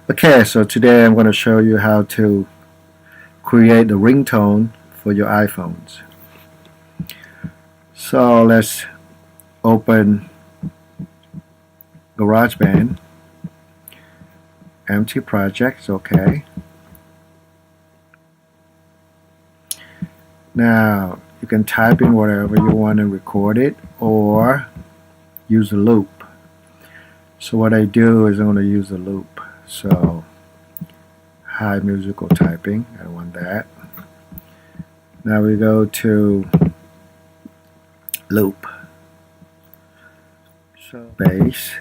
Okay, so today I'm going to show you how to create the ringtone for your iPhones. So let's open Garageband. Empty project, okay. Now you can type in whatever you want to record it or use a loop. So what I do is I'm going to use a loop. So high musical typing, I don't want that. Now we go to loop. So bass.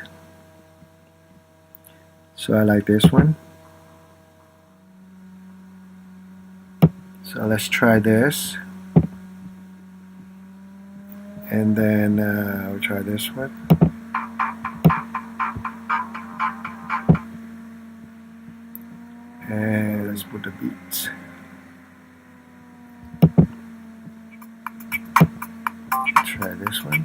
So I like this one. So let's try this. And then we'll try this one. And let's put the beats. Try this one.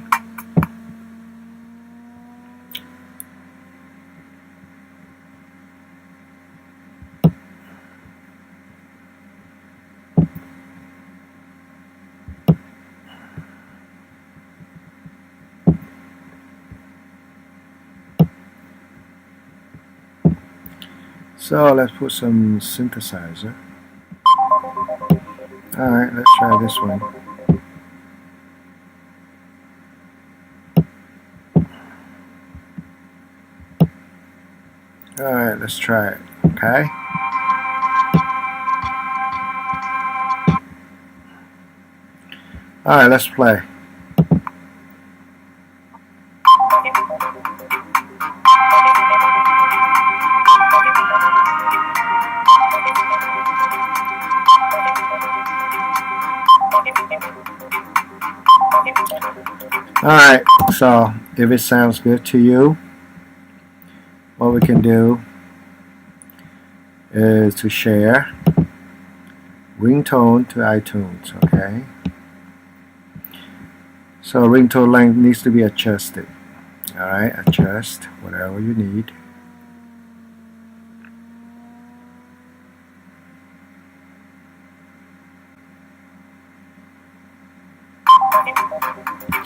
So let's put some synthesizer. Alright, let's try this one. Alright, let's try it. Okay? Alright, let's play. Alright, so if it sounds good to you, what we can do is to share ringtone to iTunes, okay? So ringtone length needs to be adjusted. Alright, adjust whatever you need.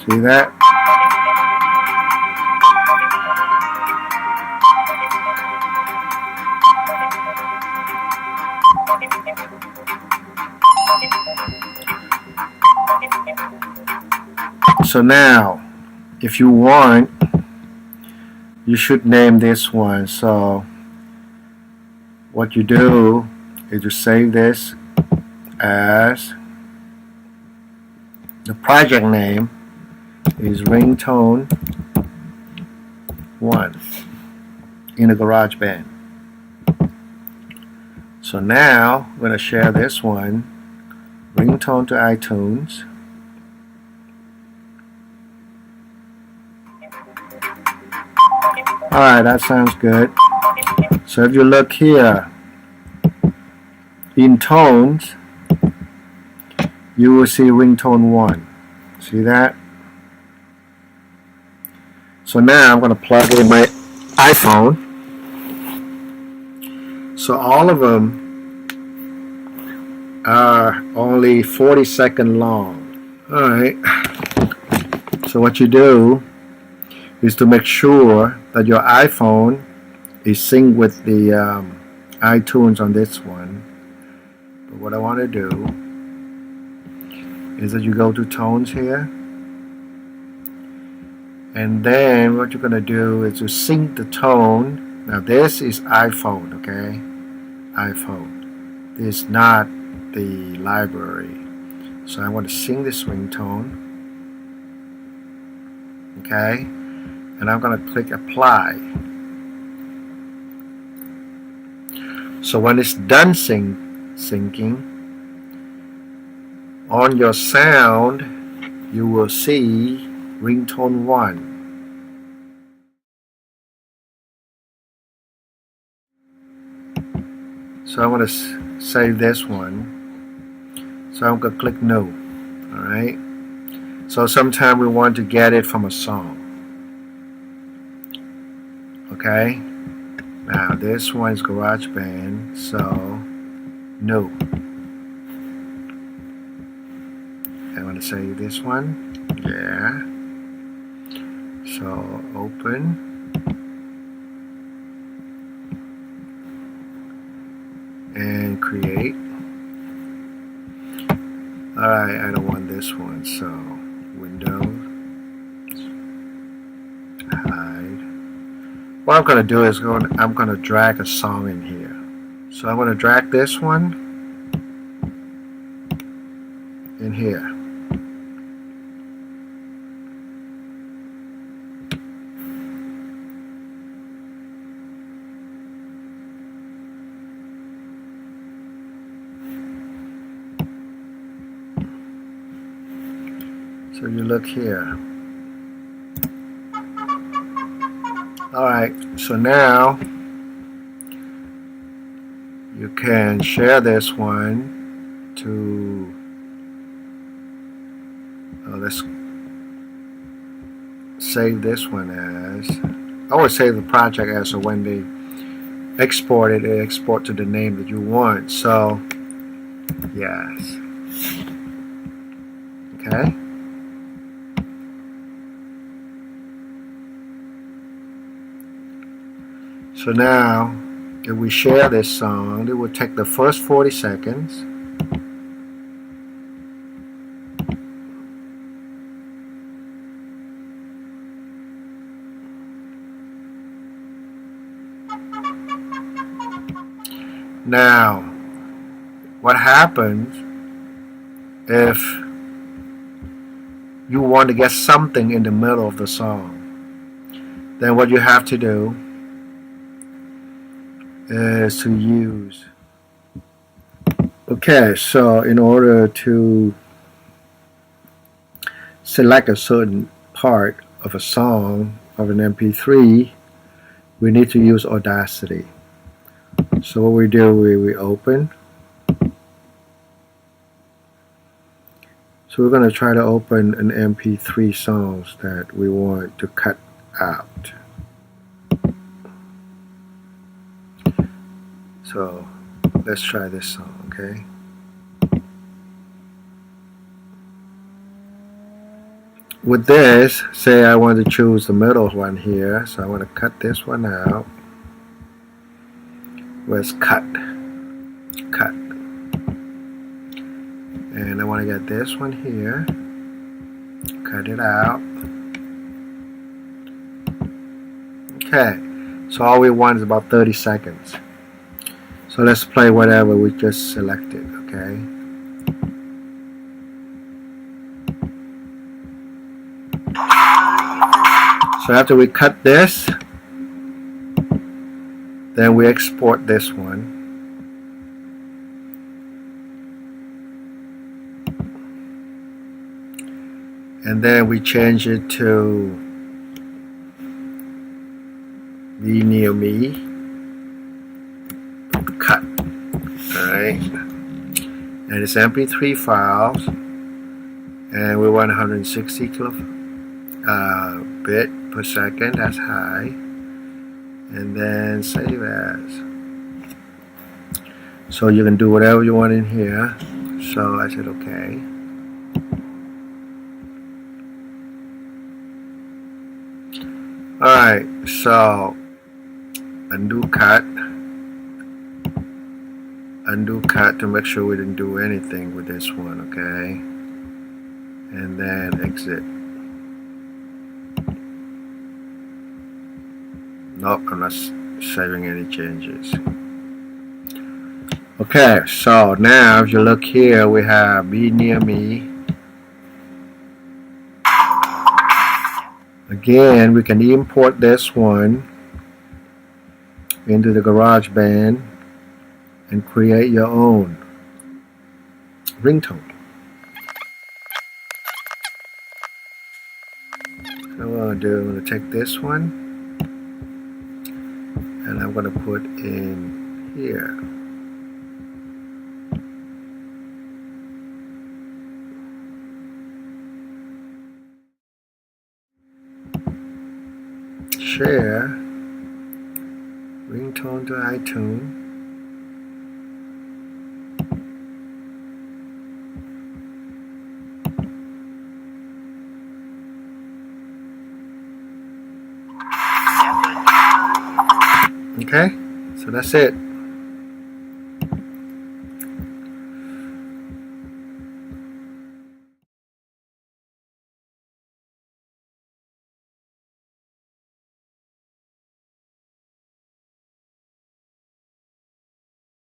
See that? So now, if you want, you should name this one. So what you do is you save this as the project name is Ringtone 1 in the Garageband. So now I'm going to share this one, Ringtone to iTunes. Alright, that sounds good. So if you look here in tones, you will see ringtone 1. See that? So now I'm going to plug in my iPhone. So all of them are only 40 seconds long. Alright. So what you do is to make sure that your iPhone is synced with the iTunes on this one. But what I want to do is that you go to tones here, and then what you're going to do is to sync the tone. Now this is iPhone, okay? iPhone. This is not the library. So I want to sync this ringtone, okay? And I'm going to click apply. So when it's done syncing, on your sound you will see ringtone 1. So I'm going to save this one. So I'm going to click no. Alright. So sometimes we want to get it from a song. Okay. Now this one is GarageBand, so no. I want to save this one. Yeah. So open. And create. Alright, I don't want this one, so Windows, hide. What I'm going to do is I'm going to drag a song in here. So I'm going to drag this one in here. So you look here. Alright, so now you can share this one to, let's save this one as, I always save the project as, so when they export it, it export to the name that you want. So yes. Okay. So now, if we share this song, it will take the first 40 seconds. Now, what happens if you want to get something in the middle of the song? Then what you have to do is to use. Okay, so in order to select a certain part of a song of an MP3, we need to use Audacity. So what we do, we open. So we're going to try to open an MP3 songs that we want to cut out. So let's try this song, okay? With this, say I want to choose the middle one here, so I want to cut this one out. Where's cut? Cut. And I want to get this one here. Cut it out. Okay, so all we want is about 30 seconds. So let's play whatever we just selected, okay? So after we cut this, then we export this one. And then we change it to Be Near Me. Cut. Alright. And it's MP3 files. And we want 160 bit per second. That's high. And then save as. So you can do whatever you want in here. So I said okay. Alright, so undo cut to make sure we didn't do anything with this one, okay? And then exit. Nope, I'm not saving any changes. Okay, so now if you look here, we have Be Near Me. Again, we can import this one into the GarageBand and create your own ringtone. So what I'm going to do, I'm going to take this one and I'm going to put in here. Share. Ringtone to iTunes. Okay, so that's it.